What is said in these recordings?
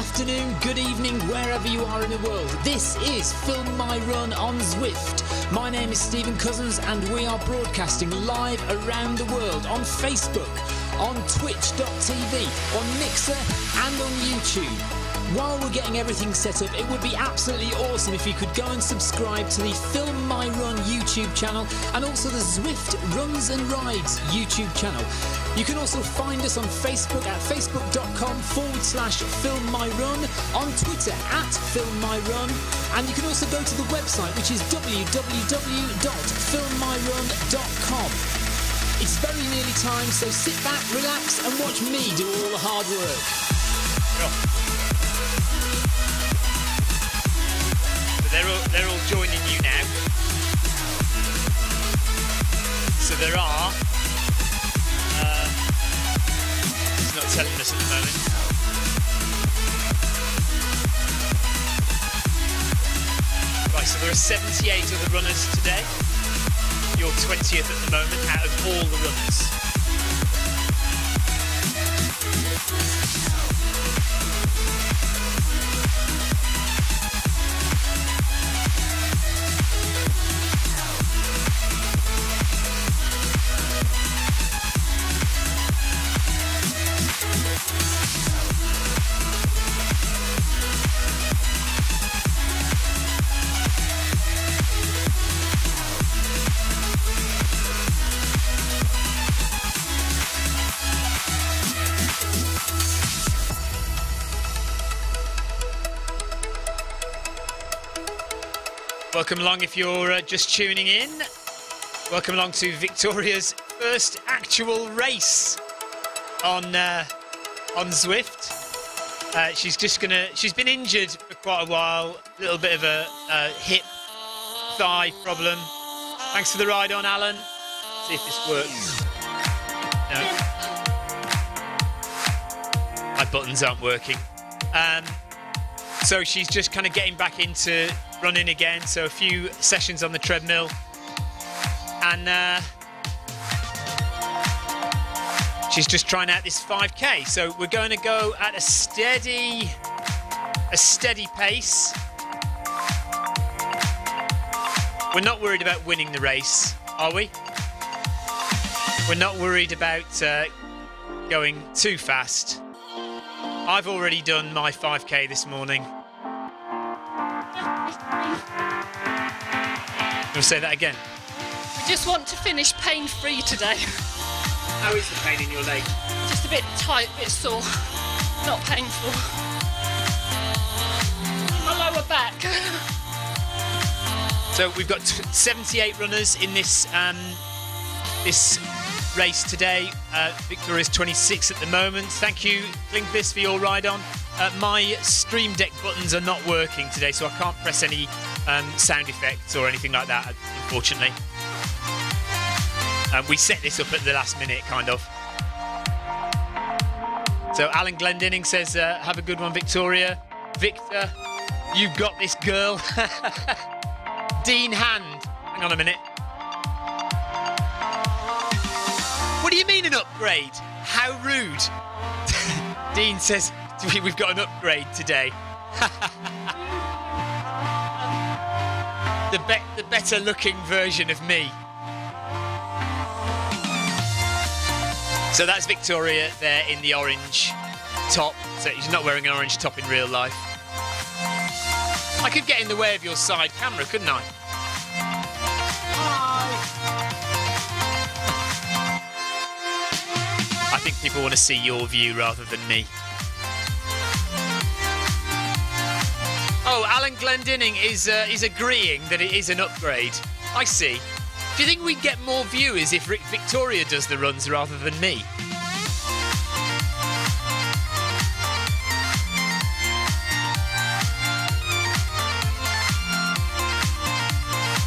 afternoon, good evening, wherever you are in the world. This is Film My Run on Zwift. My name is Stephen Cousins and we are broadcasting live around the world on Facebook, on Twitch.tv, on Mixer and on YouTube. While we're getting everything set up, it would be absolutely awesome if you could go and subscribe to the Film My Run YouTube channel and also the Zwift Runs and Rides YouTube channel. You can also find us on Facebook at facebook.com/FilmMyRun, on Twitter at FilmMyRun, and you can also go to the website, which is www.filmmyrun.com. It's very nearly time, so sit back, relax and watch me do all the hard work. They're all joining you now. So there are. It's not telling us at the moment. Right, so there are 78 other runners today. You're 20th at the moment out of all the runners. Welcome along if you're just tuning in. Welcome along to Victoria's first actual race on Zwift. She's been injured for quite a while. A little bit of a hip, thigh problem. Thanks for the ride on, Alan. See if this works. No. My buttons aren't working. So she's just kind of getting back into running again, so a few sessions on the treadmill, and she's just trying out this 5k. So we're going to go at a steady pace. We're not worried about winning the race, are we? We're not worried about going too fast. I've already done my 5k this morning. We'll say that again. We just want to finish pain-free today. How is the pain in your leg? Just a bit tight, a bit sore. Not painful. My lower back. So we've got 78 runners in this this race today. Victoria's 26 at the moment. Thank you, Klinkvis, for your ride on. My Stream Deck buttons are not working today, so I can't press any sound effects or anything like that, unfortunately. We set this up at the last minute, kind of. So Alan Glendinning says, have a good one, Victoria. Victor, you've got this, girl. Dean Hand, hang on a minute. What do you mean an upgrade? How rude. Dean says, we've got an upgrade today. The better looking version of me. So that's Victoria there in the orange top. So she's not wearing an orange top in real life. I could get in the way of your side camera, couldn't I? I think people want to see your view rather than me. Oh, Alan Glendinning is agreeing that it is an upgrade. I see. Do you think we'd get more viewers if Victoria does the runs rather than me?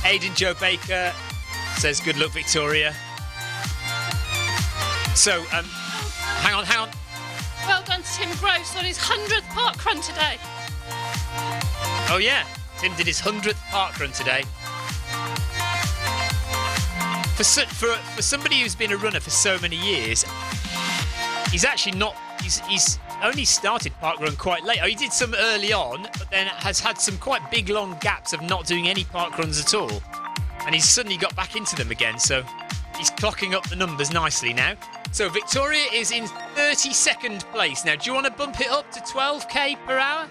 Aidan Joe Baker says, good luck, Victoria. So, hang on. Well done to Tim Gross on his 100th parkrun today. Oh yeah, Tim did his 100th parkrun today. For somebody who's been a runner for so many years, he's actually not. He's only started parkrun quite late. Oh, he did some early on, but then has had some quite big, long gaps of not doing any parkruns at all. And he's suddenly got back into them again, so he's clocking up the numbers nicely now. So Victoria is in 32nd place. Now, do you want to bump it up to 12k per hour?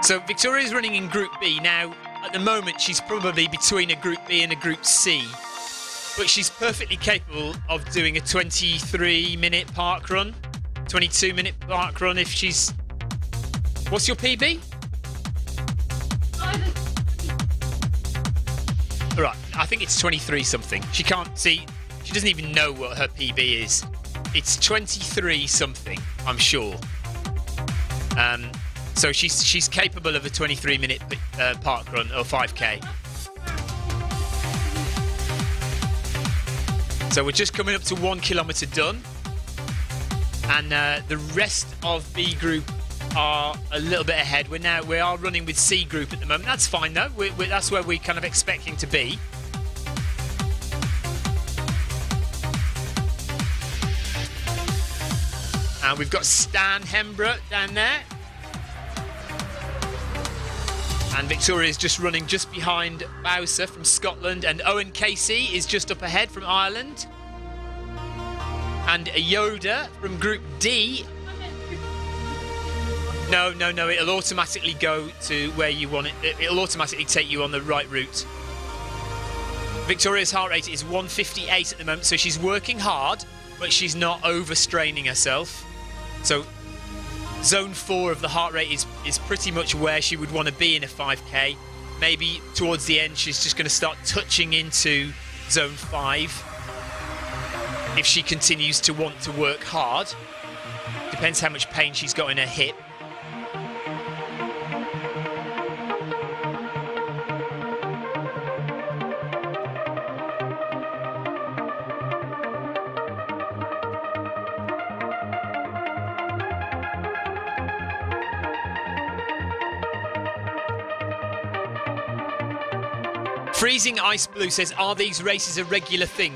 So Victoria's running in Group B. Now, at the moment, she's probably between a Group B and a Group C. But she's perfectly capable of doing a 23-minute parkrun, 22-minute parkrun if she's... What's your PB? Right, I think it's 23 something. She can't see, she doesn't even know what her PB is. It's 23 something, I'm sure. So she's capable of a 23-minute parkrun or 5k. So we're just coming up to 1 kilometre done. And the rest of B group are a little bit ahead. We are running with C group at the moment. That's fine though. That's where we're kind of expecting to be. And we've got Stan Hembrough down there. And Victoria's just running just behind Bowser from Scotland, and Owen Casey is just up ahead from Ireland. And Yoda from Group D. No, it'll automatically go to where you want it. It'll automatically take you on the right route. Victoria's heart rate is 158 at the moment, so she's working hard, but she's not overstraining herself. So Zone 4 of the heart rate is pretty much where she would want to be in a 5k. Maybe towards the end she's just going to start touching into Zone 5 if she continues to want to work hard. Depends how much pain she's got in her hip. Freezing Ice Blue says, are these races a regular thing?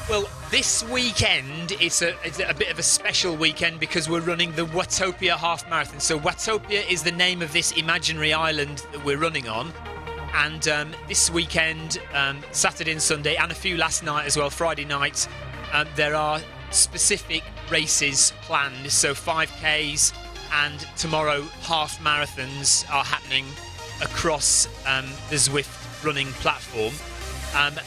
Well, this weekend it's a bit of a special weekend because we're running the Watopia half marathon. So Watopia is the name of this imaginary island that we're running on. And this weekend, Saturday and Sunday, and a few last night as well, Friday night, there are specific races planned. So 5Ks and tomorrow half marathons are happening across the Zwift running platform.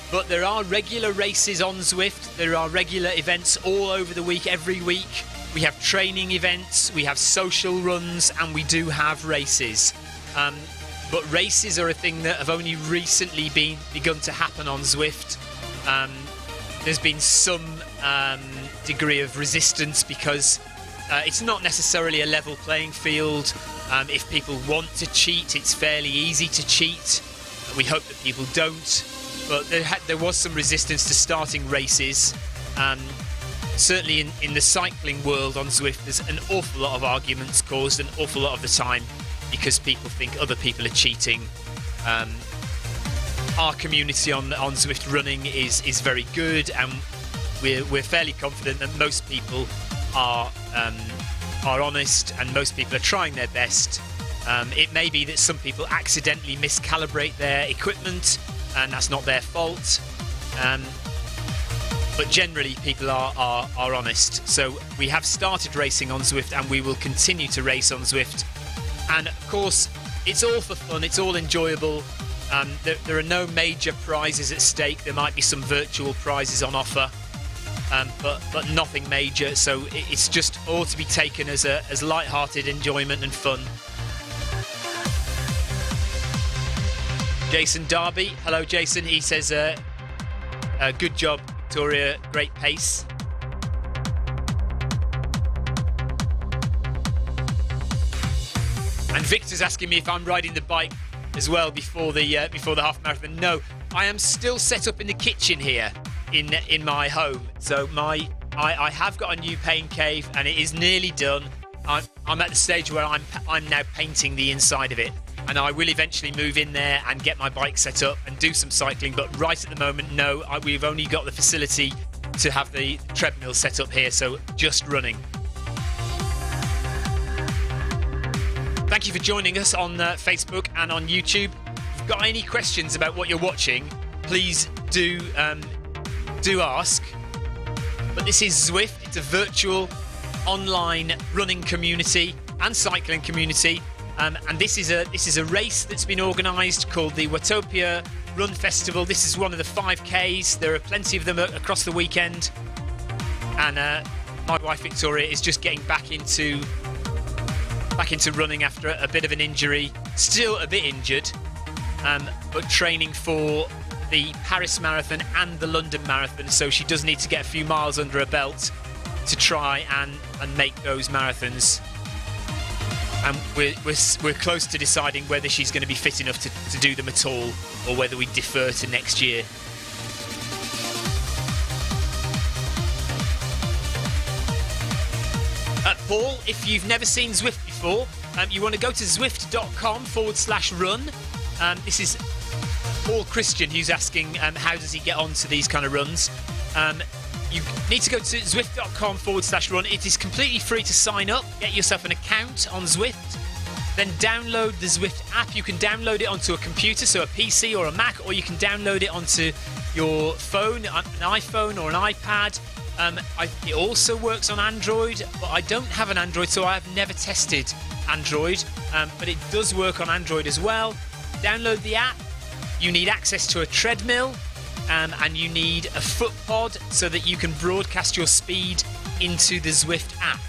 But there are regular races on Zwift. There are regular events all over the week, every week. We have training events, we have social runs, and we do have races. But races are a thing that have only recently begun to happen on Zwift. There's been some degree of resistance because it's not necessarily a level playing field. If people want to cheat, it's fairly easy to cheat. We hope that people don't. But there was some resistance to starting races. Certainly in the cycling world on Zwift, there's an awful lot of arguments caused an awful lot of the time because people think other people are cheating. Our community on Zwift running is very good, and we're fairly confident that most people are honest and most people are trying their best. It may be that some people accidentally miscalibrate their equipment, and that's not their fault. But generally, people are honest. So we have started racing on Zwift, and we will continue to race on Zwift. And of course, it's all for fun. It's all enjoyable. There are no major prizes at stake. There might be some virtual prizes on offer, but nothing major. So it's just all to be taken as light-hearted enjoyment and fun. Jason Darby, hello Jason. He says, good job, Victoria, great pace. And Victor's asking me if I'm riding the bike as well before the half marathon. No, I am still set up in the kitchen here in my home. So I have got a new pain cave, and it is nearly done. I'm at the stage where I'm now painting the inside of it. And I will eventually move in there and get my bike set up and do some cycling. But right at the moment, no, we've only got the facility to have the treadmill set up here, so just running. Thank you for joining us on Facebook and on YouTube. If you've got any questions about what you're watching, please do ask. But this is Zwift. It's a virtual online running community and cycling community, and this is a race that's been organised called the Watopia Run Festival. This is one of the 5Ks. There are plenty of them across the weekend, and my wife Victoria is just getting back into running after a bit of an injury. Still a bit injured, but training for the Paris Marathon and the London Marathon, so she does need to get a few miles under her belt to try and make those marathons. And we're close to deciding whether she's going to be fit enough to do them at all, or whether we defer to next year. Paul, if you've never seen Zwift before, you want to go to zwift.com/run. This is Paul Christian who's asking how does he get onto these kind of runs. You need to go to zwift.com/run. It is completely free to sign up. Get yourself an account on Zwift. Then download the Zwift app. You can download it onto a computer, so a PC or a Mac, or you can download it onto your phone, an iPhone or an iPad. It also works on Android, but I don't have an Android, so I have never tested Android. But it does work on Android as well. Download the app. You need access to a treadmill. And you need a foot pod so that you can broadcast your speed into the Zwift app.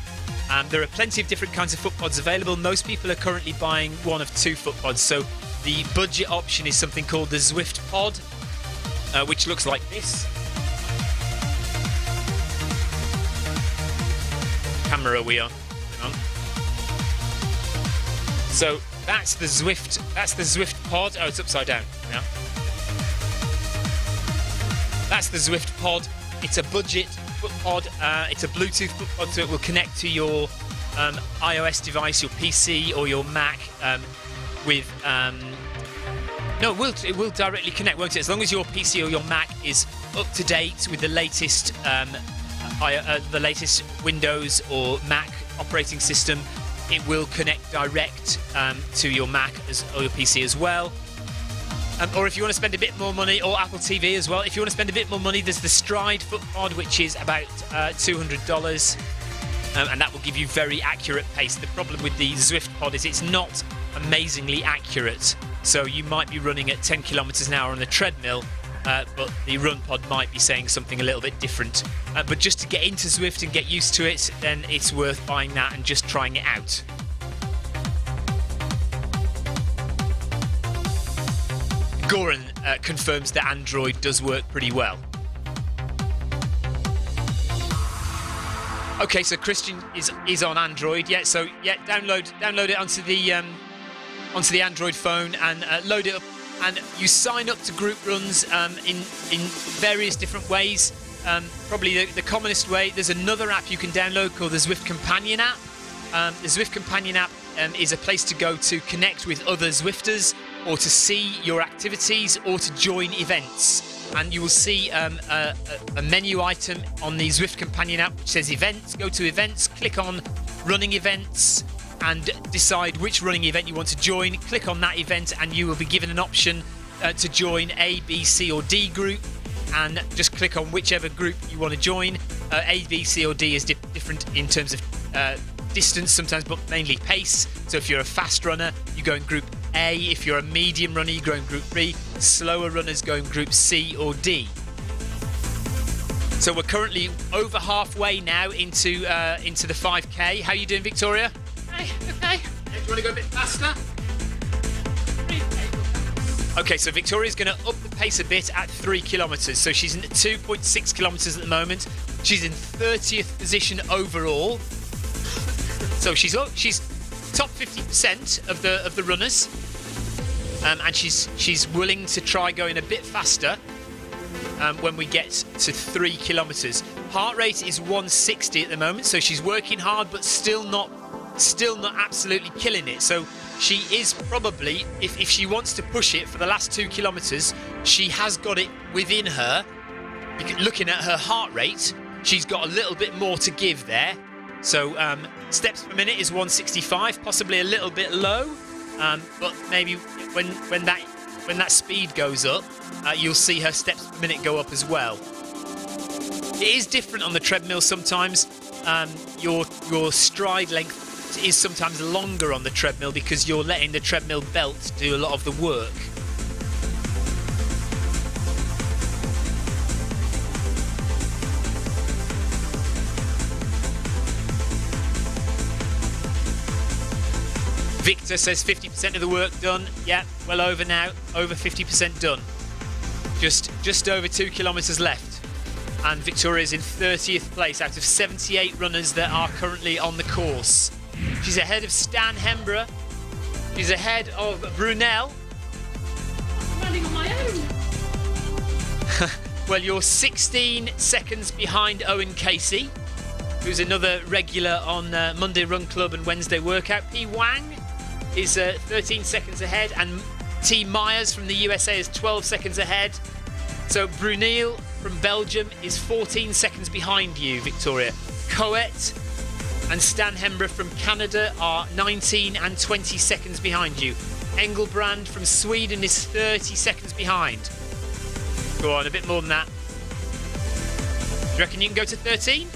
There are plenty of different kinds of foot pods available. Most people are currently buying one of 2 foot pods. So the budget option is something called the Zwift pod, which looks like this. Camera we are. Hang on. So that's the Zwift. That's the Zwift pod. Oh, it's upside down now. That's the Zwift pod. It's a budget foot pod. It's a Bluetooth foot pod, so it will connect to your iOS device, your PC or your Mac. No, it will directly connect, won't it? As long as your PC or your Mac is up to date with the latest Windows or Mac operating system, it will connect direct to your Mac or your PC as well. Or if you want to spend a bit more money, or Apple TV as well, if you want to spend a bit more money, there's the Stride foot pod, which is about $200, and that will give you very accurate pace. The problem with the Zwift pod is it's not amazingly accurate, so you might be running at 10 kilometers an hour on the treadmill, but the run pod might be saying something a little bit different. But just to get into Zwift and get used to it, then it's worth buying that and just trying it out. Goran confirms that Android does work pretty well. Okay, so Christian is on Android. Yeah, so yeah, download it onto the Android phone and load it up. And you sign up to group runs in various different ways. Probably the commonest way. There's another app you can download called the Zwift Companion app. The Zwift Companion app is a place to go to connect with other Zwifters, or to see your activities, or to join events. And you will see a menu item on the Zwift Companion app which says events. Go to events, click on running events, and decide which running event you want to join. Click on that event and you will be given an option to join A, B, C or D group, and just click on whichever group you want to join. A, B, C or D is different in terms of distance sometimes, but mainly pace. So if you're a fast runner, you go in group A. If you're a medium runner, you go in group B. Slower runners go in group C or D. So we're currently over halfway now into the 5K. How are you doing, Victoria? Okay. Do you want to go a bit faster? Okay, so Victoria's going to up the pace a bit at 3 kilometres. So she's in 2.6 kilometres at the moment. She's in 30th position overall. So she's top 50% of the runners, and she's willing to try going a bit faster when we get to 3 kilometres. Heart rate is 160 at the moment, so she's working hard, but still not absolutely killing it. So she is probably, if she wants to push it for the last 2 kilometres, she has got it within her looking at her heart rate, she's got a little bit more to give there. So steps per minute is 165, possibly a little bit low, but maybe when that speed goes up, you'll see her steps per minute go up as well. It is different on the treadmill sometimes. Your stride length is sometimes longer on the treadmill because you're letting the treadmill belt do a lot of the work. Victor says 50% of the work done. Yeah, well over now, over 50% done. Just over 2 kilometres left. And Victoria's in 30th place out of 78 runners that are currently on the course. She's ahead of Stan Hembrough. She's ahead of Brunel. I'm running on my own. Well, you're 16 seconds behind Owen Casey, who's another regular on Monday Run Club and Wednesday Workout. P. Wang is 13 seconds ahead, and T. Myers from the USA is 12 seconds ahead. So Brunel from Belgium is 14 seconds behind you, Victoria. Coet and Stan Hembrough from Canada are 19 and 20 seconds behind you. Engelbrand from Sweden is 30 seconds behind. Go on, a bit more than that. Do you reckon you can go to 13?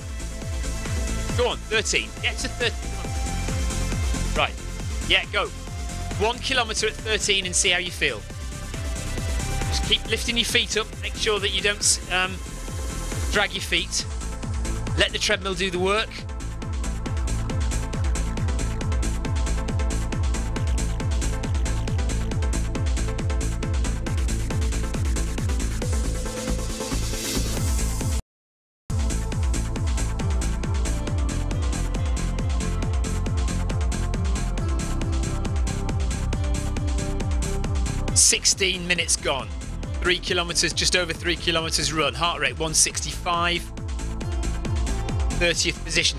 Go on, 13. Get to 13. Right. Yeah, go. 1 kilometre at 13 and see how you feel. Just keep lifting your feet up. Make sure that you don't drag your feet. Let the treadmill do the work. ...16 minutes gone. 3 kilometres, just over 3 kilometres run. Heart rate 165. 30th position.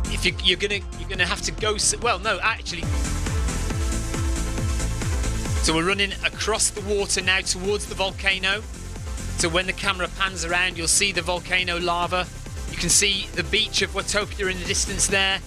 If you're gonna have to go. Well, no, actually. So we're running across the water now towards the volcano. So when the camera pans around, you'll see the volcano lava. You can see the beach of Watopia in the distance there.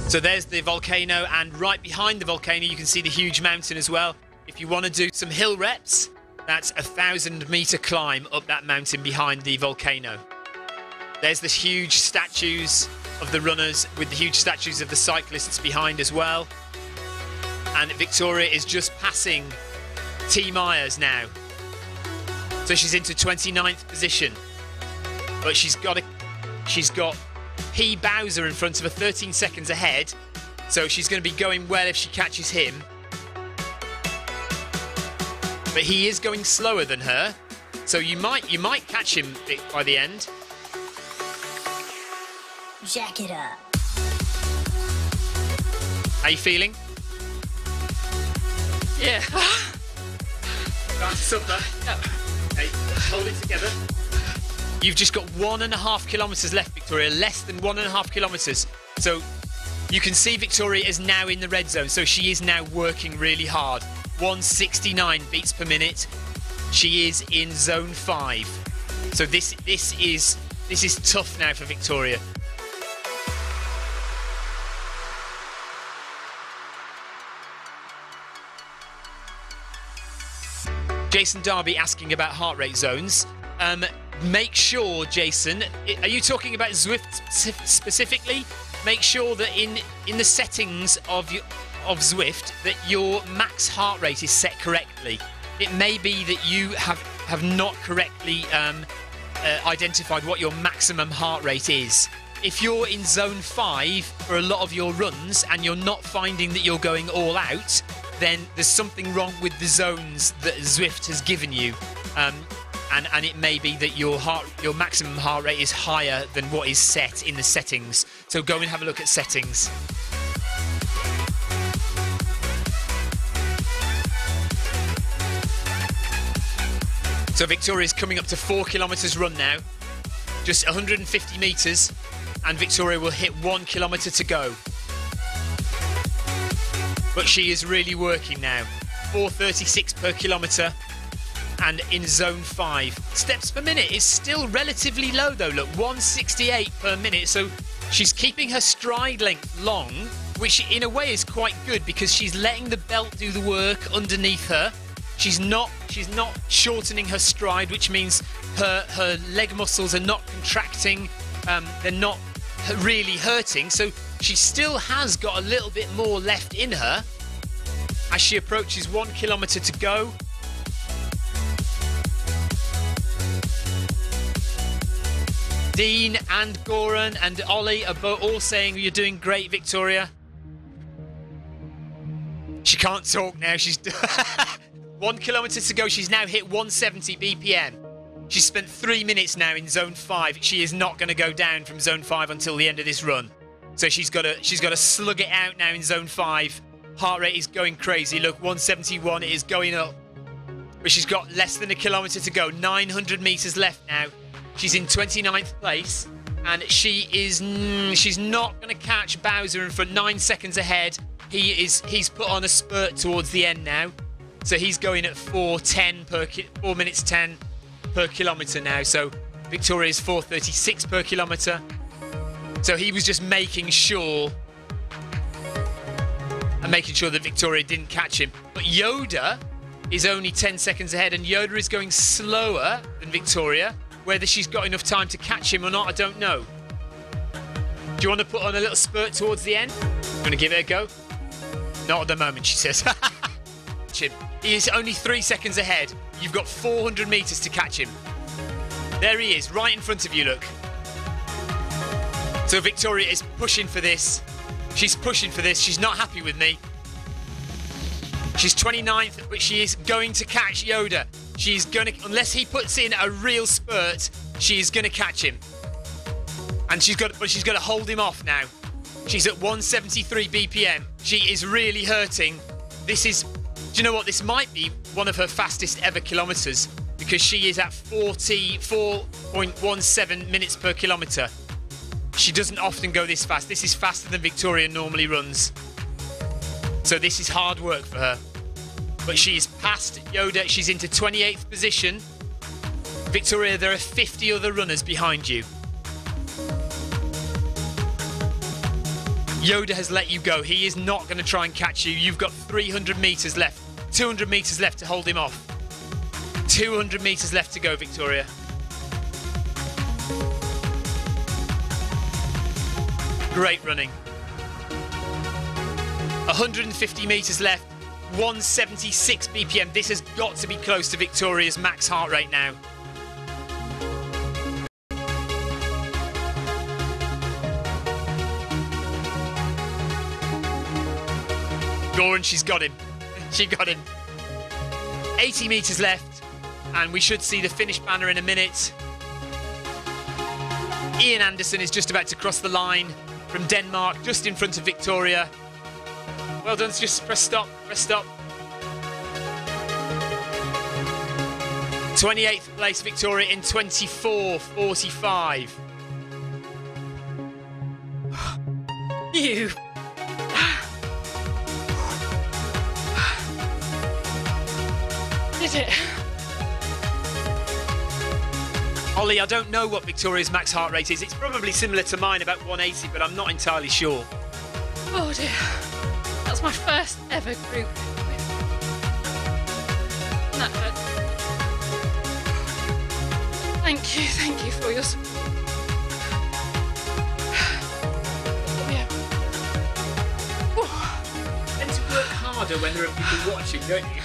So there's the volcano, and right behind the volcano you can see the huge mountain as well. If you want to do some hill reps, that's a 1,000-metre climb up that mountain behind the volcano. There's the huge statues of the runners with the huge statues of the cyclists behind as well. And Victoria is just passing T. Myers now. So she's into 29th position. But she's got P. Bowser in front of her, 13 seconds ahead, so she's going to be going well if she catches him. But he is going slower than her, so you might catch him by the end. Jack it up. How you feeling? Yeah. That's up. Okay, hold it together. You've just got 1.5 kilometres left, Victoria. Less than 1.5 kilometres. So you can see Victoria is now in the red zone. So she is now working really hard. 169 beats per minute. She is in zone 5. So this is tough now for Victoria. Jason Darby asking about heart rate zones. Make sure, Jason, are you talking about Zwift specifically? Make sure that in the settings of Zwift that your max heart rate is set correctly. It may be that you have not correctly identified what your maximum heart rate is. If you're in zone 5 for a lot of your runs and you're not finding that you're going all out, then there's something wrong with the zones that Zwift has given you. And it may be that your maximum heart rate is higher than what is set in the settings. So go and have a look at settings. So Victoria's coming up to 4 kilometres run now. Just 150 metres, and Victoria will hit 1 kilometre to go. But she is really working now. 4:36 per kilometre, and in zone 5. Steps per minute is still relatively low though, look, 168 per minute, so she's keeping her stride length long, which in a way is quite good because she's letting the belt do the work underneath her. She's not shortening her stride, which means her leg muscles are not contracting, they're not really hurting, so she still has got a little bit more left in her as she approaches 1 kilometre to go. Dean and Goran and Ollie are all saying you're doing great, Victoria. She can't talk now. She's 1 kilometre to go. She's now hit 170 BPM. She's spent 3 minutes now in zone 5. She is not going to go down from zone 5 until the end of this run. So she's got to slug it out now in zone 5. Heart rate is going crazy. Look, 171. It is going up. But she's got less than a kilometre to go. 900 metres left now. She's in 29th place, and she's not going to catch Bowser in front. 9 seconds ahead. He's put on a spurt towards the end now, so he's going at 4 minutes 10 per kilometre now. So Victoria's 4:36 per kilometre. So he was just making sure that Victoria didn't catch him. But Yoda is only 10 seconds ahead, and Yoda is going slower than Victoria. Whether she's got enough time to catch him or not, I don't know. Do you want to put on a little spurt towards the end? You want to give it a go? Not at the moment, she says. He is only 3 seconds ahead. You've got 400 metres to catch him. There he is, right in front of you, look. So Victoria is pushing for this. She's pushing for this. She's not happy with me. She's 29th, but she is going to catch Yoda. She's going to, unless he puts in a real spurt, she is going to catch him. And she's got to hold him off now. She's at 173 BPM. She is really hurting. Do you know what? This might be one of her fastest ever kilometres because she is at 44.17 minutes per kilometre. She doesn't often go this fast. This is faster than Victoria normally runs. So this is hard work for her. But she's past Yoda. She's into 28th position. Victoria, there are 50 other runners behind you. Yoda has let you go. He is not going to try and catch you. You've got 300 metres left. 200 metres left to hold him off. 200 metres left to go, Victoria. Great running. 150 metres left. 176 BPM. This has got to be close to Victoria's max heart rate now. Goran, she's got him. She got him. 80 metres left, and we should see the finish banner in a minute. Ian Anderson is just about to cross the line from Denmark, just in front of Victoria. Well done, just press stop, press stop. 28th place, Victoria, in 24:45. You. Did it? Ollie, I don't know what Victoria's max heart rate is. It's probably similar to mine, about 180, but I'm not entirely sure. Oh dear. That's my first ever group. That hurt. Thank you for your support. Yeah. Tend to work harder when there are people watching, don't you?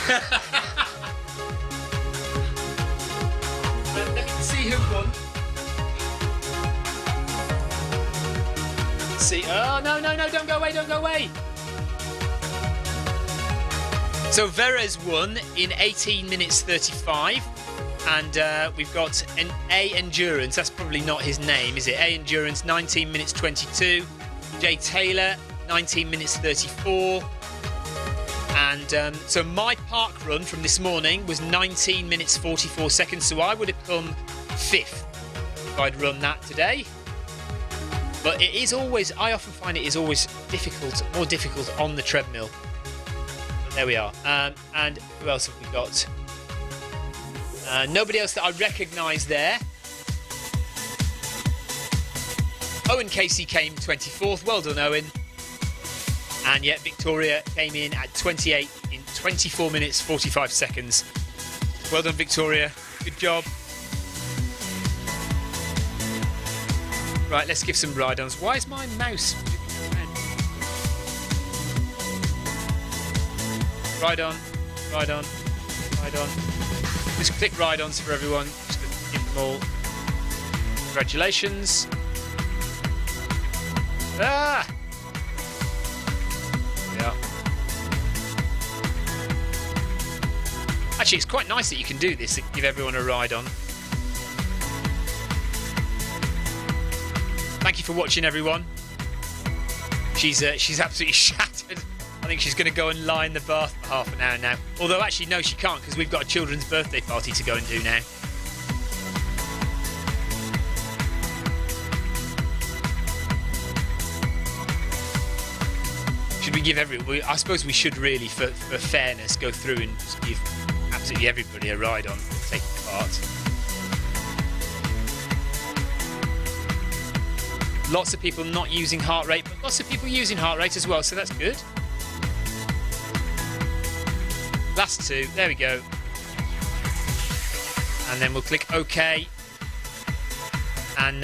Let me see who won. See. Oh, no, don't go away, don't go away. So Veres won in 18 minutes 35. And we've got an A Endurance. That's probably not his name, is it? A Endurance, 19 minutes 22. Jay Taylor, 19 minutes 34. And so my park run from this morning was 19 minutes 44 seconds, so I would have come 5th if I'd run that today. But it is always, I often find it is always difficult, more difficult on the treadmill. But there we are. And who else have we got? Nobody else that I recognise there. Owen Casey came 24th. Well done, Owen. And yet Victoria came in at 28 in 24 minutes 45 seconds. Well done, Victoria. Good job. Right, let's give some ride-ons. Why is my mouse moving around? Ride-on, ride-on, ride-on. Just click ride-ons for everyone. Just to give them all congratulations. Ah! Yeah. Actually, it's quite nice that you can do this, give everyone a ride-on. Thank you for watching, everyone. She's absolutely shattered. I think she's going to go and lie in the bath for half an hour now. Although, actually, no, she can't, because we've got a children's birthday party to go and do now. Should we give I suppose we should really, for fairness, go through and just give absolutely everybody a ride on taking part. Lots of people not using heart rate, but lots of people using heart rate as well, so that's good. Last two, there we go. And then we'll click OK. And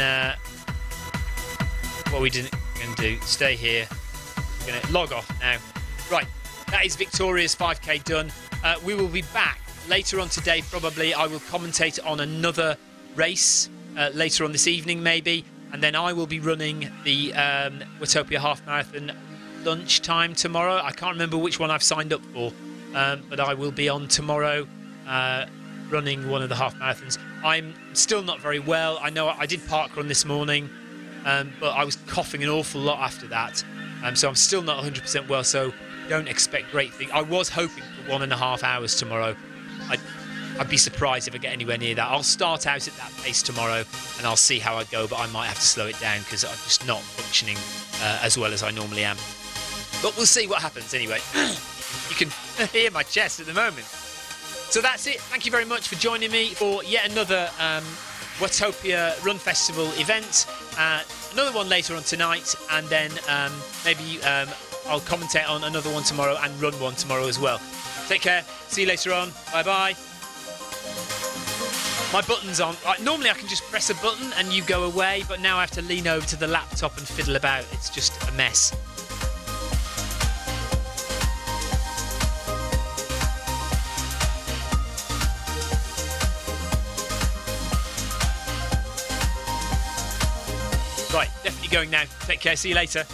what we didn't going to do, stay here. We're going to log off now. Right, that is Victoria's 5k done. We will be back later on today, probably. I will commentate on another race later on this evening, maybe. And then I will be running the Watopia half marathon lunchtime tomorrow. I can't remember which one I've signed up for, but I will be on tomorrow running one of the half marathons. I'm still not very well. I know I did parkrun this morning, but I was coughing an awful lot after that. So I'm still not 100% well, so don't expect great things. I was hoping for 1.5 hours tomorrow. I'd be surprised if I get anywhere near that. I'll start out at that pace tomorrow and I'll see how I go, but I might have to slow it down because I'm just not functioning as well as I normally am. But we'll see what happens anyway. You can hear my chest at the moment. So that's it. Thank you very much for joining me for yet another Watopia Run Festival event. Another one later on tonight, and then maybe I'll commentate on another one tomorrow and run one tomorrow as well. Take care. See you later on. Bye-bye. My button's on. Normally I can just press a button and you go away, but now I have to lean over to the laptop and fiddle about. It's just a mess. Right, definitely going now. Take care. See you later.